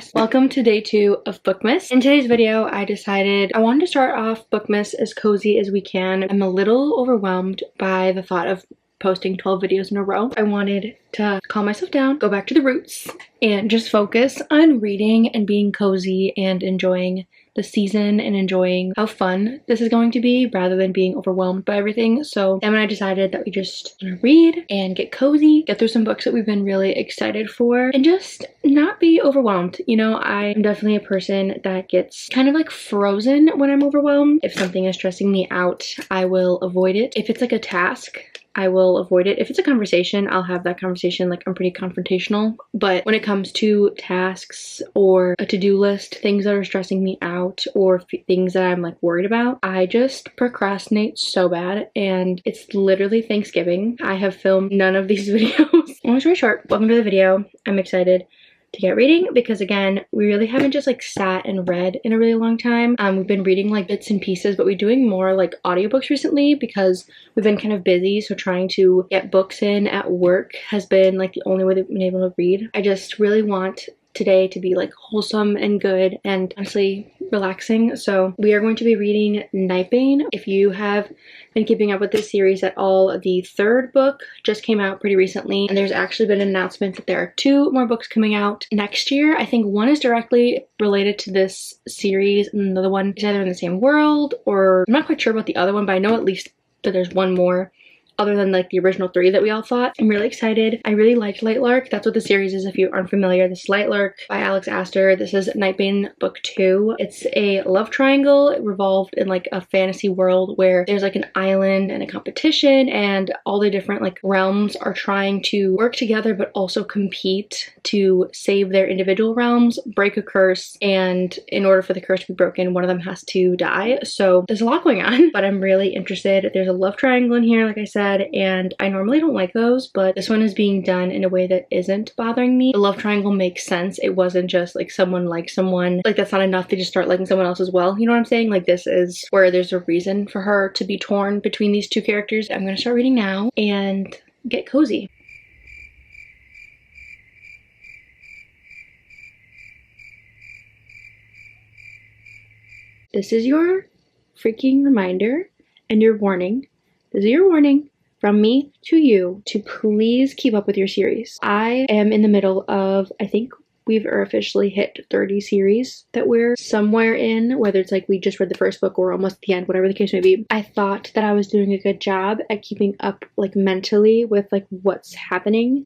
Bookmas. Welcome to day 2 of Bookmas. In today's video, I decided I wanted to start off Bookmas as cozy as we can. I'm a little overwhelmed by the thought of posting 12 videos in a row. I wanted to calm myself down, go back to the roots, and just focus on reading and being cozy and enjoying the season and enjoying how fun this is going to be rather than being overwhelmed by everything. So Em and I decided that we just gonna read and get cozy, get through some books that we've been really excited for, and just not be overwhelmed. You know, I'm definitely a person that gets kind of like frozen when I'm overwhelmed. If something is stressing me out, I will avoid it. If it's like a task, I will avoid it. If it's a conversation, I'll have that conversation. Like, I'm pretty confrontational. But when it comes to tasks or a to-do list, things that are stressing me out or things that I'm like worried about, I just procrastinate so bad. And it's literally Thanksgiving. I have filmed none of these videos. Long story short, welcome to the video. I'm excited to get reading because, again, we really haven't just like sat and read in a really long time. We've been reading like bits and pieces, but we're doing more like audiobooks recently because we've been kind of busy. So trying to get books in at work has been like the only way that we've been able to read. I just really want today to be like wholesome and good and honestly relaxing. So we are going to be reading Nightbane. If you have been keeping up with this series at all, the third book just came out pretty recently, and there's actually been an announcement that there are 2 more books coming out next year. I think one is directly related to this series and another one is either in the same world, or I'm not quite sure about the other one, but I know at least that there's one more other than like the original 3 that we all thought. I'm really excited. I really liked Lightlark. That's what the series is if you aren't familiar. This is Lightlark by Alex Astor. This is Nightbane book 2. It's a love triangle. It revolved in like a fantasy world where there's like an island and a competition, and all the different like realms are trying to work together but also compete to save their individual realms, break a curse, and in order for the curse to be broken, one of them has to die. So there's a lot going on, but I'm really interested. There's a love triangle in here, like I said, and I normally don't like those, but this one is being done in a way that isn't bothering me. The love triangle makes sense. It wasn't just like someone likes someone. Like, that's not enough to just start liking someone else as well. You know what I'm saying? Like, this is where there's a reason for her to be torn between these 2 characters. I'm gonna start reading now and get cozy. This is your freaking reminder and your warning. This is your warning from me to you to please keep up with your series. I am in the middle of, I think we've officially hit 30 series that we're somewhere in, whether it's like we just read the first book or almost at the end, whatever the case may be. I thought that I was doing a good job at keeping up like mentally with like what's happening.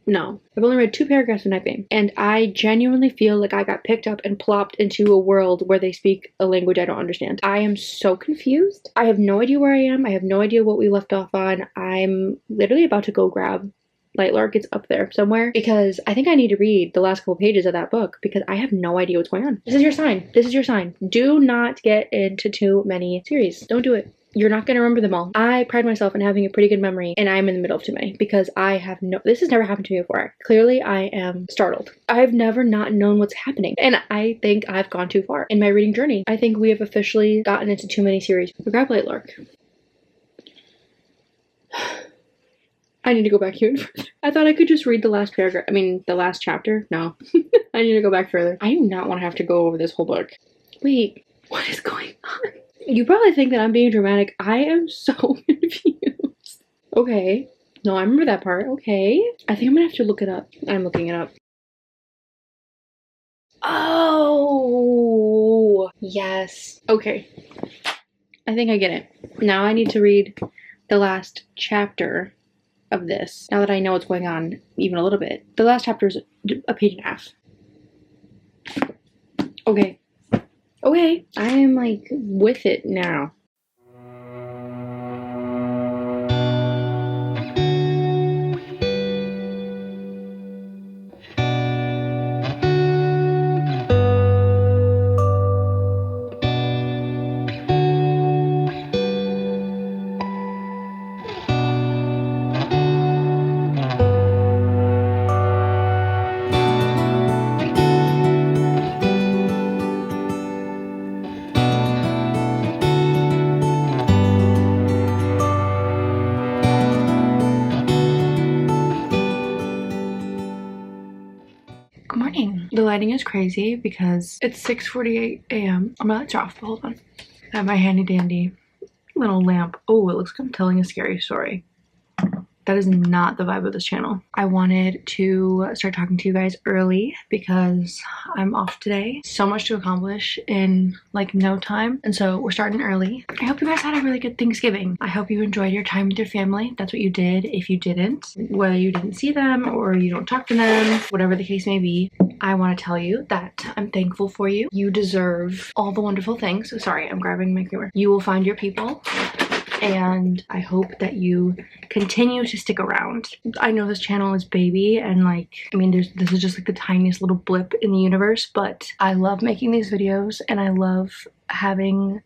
No, I've only read 2 paragraphs of Nightbane, and I genuinely feel like I got picked up and plopped into a world where they speak a language I don't understand. I am so confused. I have no idea where I am. I have no idea what we left off on. I'm literally about to go grab Lightlark. It's up there somewhere because I think I need to read the last couple pages of that book because I have no idea what's going on. This is your sign. This is your sign. Do not get into too many series. Don't do it. You're not going to remember them all. I pride myself in having a pretty good memory, and I'm in the middle of too many because I have this has never happened to me before. Clearly, I am startled. I've never not known what's happening, and I think I've gone too far in my reading journey. I think we have officially gotten into too many series. Grab Lightlark. I need to go back even further. I thought I could just read the last paragraph. I mean, the last chapter. No. I need to go back further. I do not want to have to go over this whole book. Wait, what is going on? You probably think that I'm being dramatic. I am so confused. Okay. No, I remember that part. Okay. I think I'm gonna have to look it up. I'm looking it up. Oh, yes. Okay. I think I get it. Now I need to read the last chapter of this. Now that I know what's going on even a little bit. The last chapter is a page and a half. Okay. Okay, I am like with it now. The lighting is crazy because it's 6:48 a.m. My lights are off, but hold on. I have my handy dandy little lamp. Oh, it looks like I'm telling a scary story. That is not the vibe of this channel. I wanted to start talking to you guys early because I'm off today. So much to accomplish in like no time. And so we're starting early. I hope you guys had a really good Thanksgiving. I hope you enjoyed your time with your family. That's what you did. If you didn't, whether you didn't see them or you don't talk to them, whatever the case may be, I want to tell you that I'm thankful for you. You deserve all the wonderful things. Sorry, I'm grabbing my camera. You will find your people. And I hope that you continue to stick around. I know this channel is baby and like, I mean, this is just like the tiniest little blip in the universe, but I love making these videos and I love having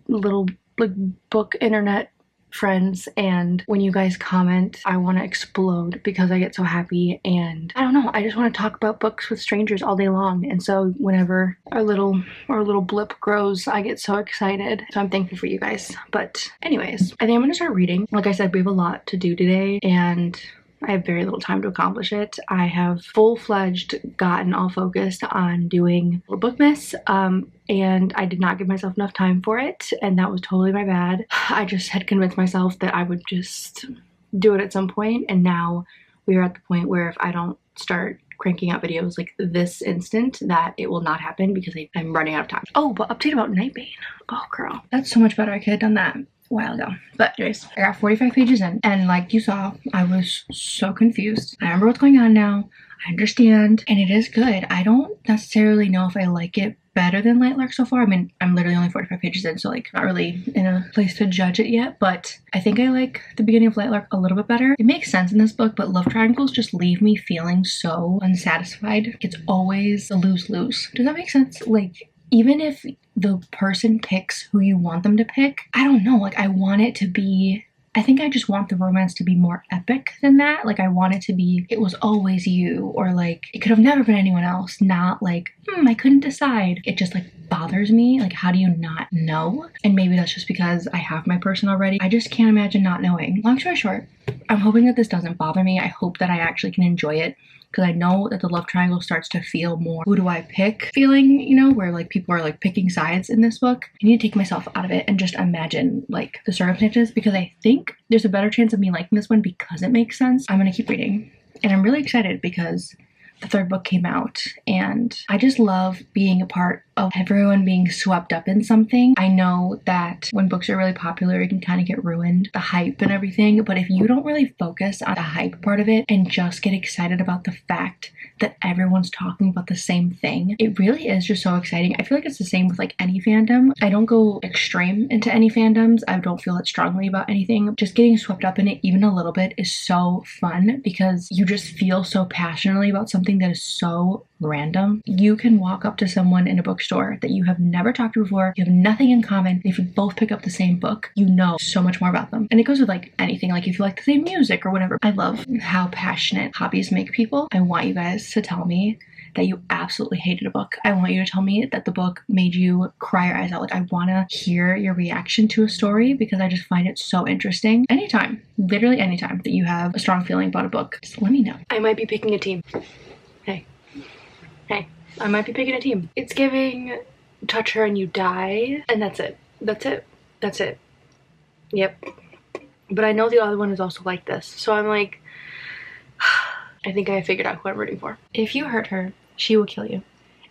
little like book internet friends, and when you guys comment, I want to explode because I get so happy, and I don't know, I just want to talk about books with strangers all day long. And so whenever our little blip grows, I get so excited. So I'm thankful for you guys. But anyways, I think I'm gonna start reading. Like I said, we have a lot to do today and I have very little time to accomplish it. I have full-fledged gotten all focused on doing a Bookmas, and I did not give myself enough time for it, and that was totally my bad. I just had convinced myself that I would just do it at some point, and now we are at the point where if I don't start cranking out videos like this instant, that it will not happen because I'm running out of time. Oh, but update about Nightbane. Oh girl, that's so much better. I could have done that a while ago. But anyways, I got 45 pages in, and like you saw, I was so confused. I remember what's going on now. I understand, and it is good. I don't necessarily know if I like it better than Lightlark so far. I mean, I'm literally only 45 pages in, so like not really in a place to judge it yet, but I think I like the beginning of Lightlark a little bit better. It makes sense in this book, but love triangles just leave me feeling so unsatisfied. It's always a lose-lose. Does that make sense? Like, even if the person picks who you want them to pick, I don't know, like I want it to be, I think I just want the romance to be more epic than that. Like I want it to be, it was always you, or like it could have never been anyone else, not like, I couldn't decide. It just like bothers me. Like, how do you not know? And maybe that's just because I have my person already. I just can't imagine not knowing. Long story short, I'm hoping that this doesn't bother me. I hope that I actually can enjoy it, because I know that the love triangle starts to feel more who do I pick feeling, you know, where like people are like picking sides in this book. I need to take myself out of it and just imagine like the circumstances, because I think there's a better chance of me liking this one because it makes sense. I'm gonna keep reading, and I'm really excited because the third book came out, and I just love being a part of everyone being swept up in something. I know that when books are really popular, it can kind of get ruined, the hype and everything, but if you don't really focus on the hype part of it and just get excited about the fact that everyone's talking about the same thing, it really is just so exciting. I feel like it's the same with like any fandom. I don't go extreme into any fandoms. I don't feel it strongly about anything. Just getting swept up in it even a little bit is so fun because you just feel so passionately about something that is so random. You can walk up to someone in a bookstore that you have never talked to before, you have nothing in common, and if you both pick up the same book, you know so much more about them. And it goes with like anything, like if you like the same music or whatever. I love how passionate hobbies make people. I want you guys to tell me that you absolutely hated a book. I want you to tell me that the book made you cry your eyes out. Like, I want to hear your reaction to a story because I just find it so interesting. Anytime, literally anytime that you have a strong feeling about a book, just let me know. I might be picking a team. Hey, I might be picking a team. It's giving touch her and you die, and that's it. That's it. That's it. Yep. But I know the other one is also like this, so I'm like, I think I figured out who I'm rooting for. If you hurt her, she will kill you,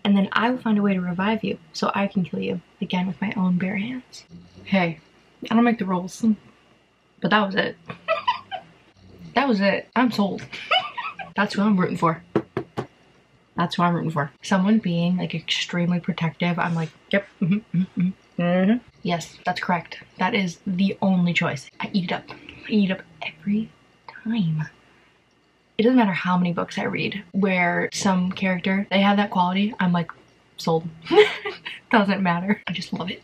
and then I will find a way to revive you so I can kill you again with my own bare hands. Hey, I don't make the rules, but that was it. That was it. I'm sold. That's who I'm rooting for. That's who I'm rooting for. Someone being like extremely protective, I'm like, yep, yes, that's correct. That is the only choice. I eat it up. I eat it up every time. It doesn't matter how many books I read where some character, they have that quality, I'm like, sold. Doesn't matter. I just love it.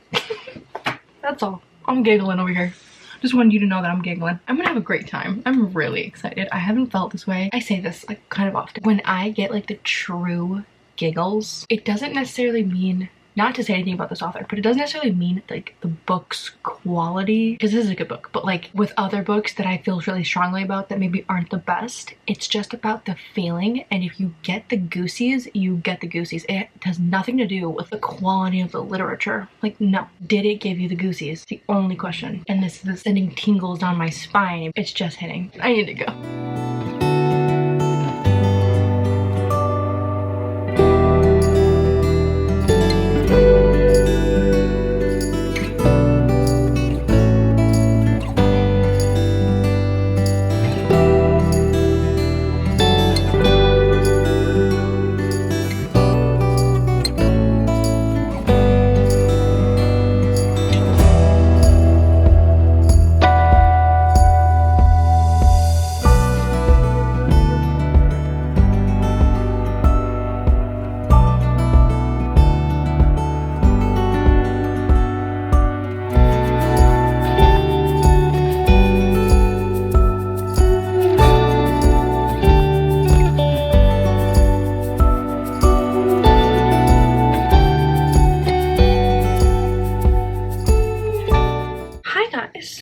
That's all. I'm giggling over here. Just wanted you to know that I'm giggling. I'm gonna have a great time. I'm really excited. I haven't felt this way. I say this like kind of often. When I get like the true giggles, it doesn't necessarily mean not to say anything about this author, but it doesn't necessarily mean like the book's quality, because this is a good book, but like with other books that I feel really strongly about that maybe aren't the best, it's just about the feeling. And if you get the goosies, you get the goosies. It has nothing to do with the quality of the literature. Like, no. Did it give you the goosies? The only question. And this is sending tingles down my spine. It's just hitting. I need to go.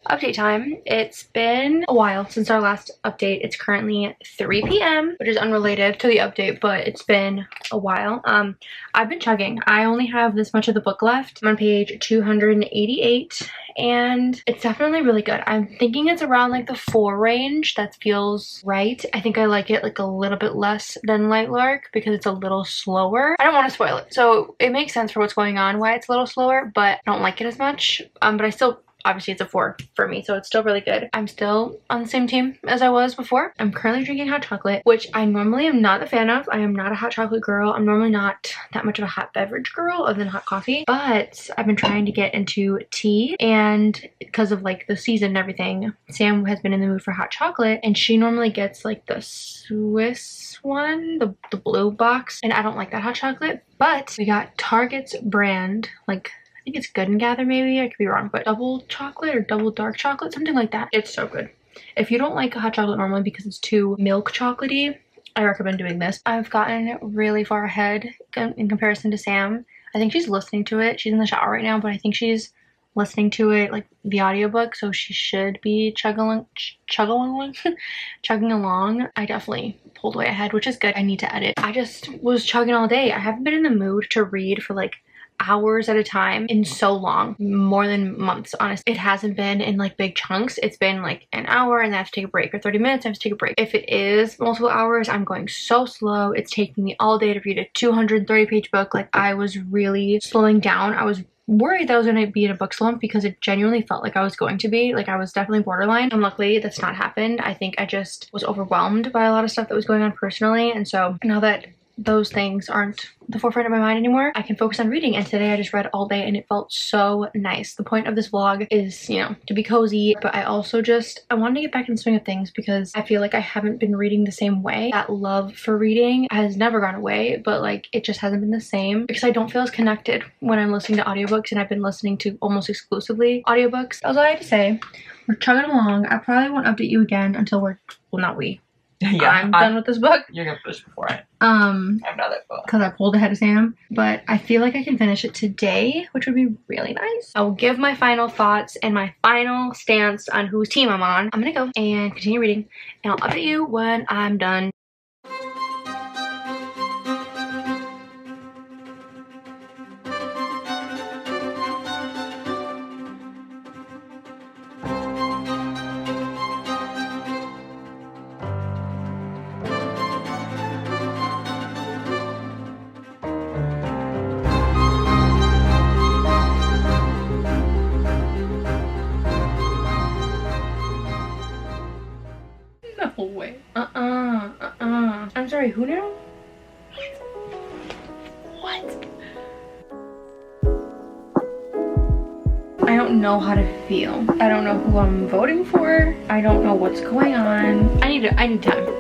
Update time. It's been a while since our last update. It's currently 3 p.m, which is unrelated to the update, but it's been a while. I've been chugging. I only have this much of the book left. I'm on page 288 and it's definitely really good. I'm thinking it's around like the 4 range. That feels right. I think I like it like a little bit less than Light Lark because it's a little slower. I don't want to spoil it, so it makes sense for what's going on why it's a little slower, but I don't like it as much. But I still, obviously it's a 4 for me, so it's still really good. I'm still on the same team as I was before. I'm currently drinking hot chocolate, which I normally am not a fan of. I am not a hot chocolate girl. I'm normally not that much of a hot beverage girl other than hot coffee, but I've been trying to get into tea, and because of like the season and everything, Sam has been in the mood for hot chocolate, and she normally gets like the Swiss one, the blue box, and I don't like that hot chocolate, but we got Target's brand, like I think it's Good and Gather, maybe, I could be wrong, but double chocolate or double dark chocolate, something like that. It's so good. If you don't like hot chocolate normally because it's too milk chocolatey, I recommend doing this. I've gotten really far ahead in comparison to Sam. I think she's listening to it. She's in the shower right now, but I think she's listening to it like the audiobook, so she should be chugging along. I definitely pulled way ahead, which is good. I need to edit. I just was chugging all day. I haven't been in the mood to read for like hours at a time in so long, more than months, honestly. It hasn't been in like big chunks. It's been like an hour and I have to take a break, or 30 minutes I have to take a break. If it is multiple hours, I'm going so slow. It's taking me all day to read a 230-page book. Like, I was really slowing down. I was worried that I was going to be in a book slump because it genuinely felt like I was going to be. Like, I was definitely borderline, and luckily that's not happened. I think I just was overwhelmed by a lot of stuff that was going on personally, and so now that those things aren't the forefront of my mind anymore, I can focus on reading. And today I just read all day and it felt so nice. The point of this vlog is, you know, to be cozy, but I also I wanted to get back in the swing of things because I feel like I haven't been reading the same way. That love for reading has never gone away, but like it just hasn't been the same because I don't feel as connected when I'm listening to audiobooks, and I've been listening to almost exclusively audiobooks. That was all I had to say. We're chugging along. I probably won't update you again until well, not we. Yeah, I'm done with this book. You're gonna finish before I have another book. Because I pulled ahead of Sam, but I feel like I can finish it today, which would be really nice. I will give my final thoughts and my final stance on whose team I'm on. I'm gonna go and continue reading, and I'll update you when I'm done. No way. I'm sorry, who now? What? I don't know how to feel. I don't know who I'm voting for. I don't know what's going on. I need time.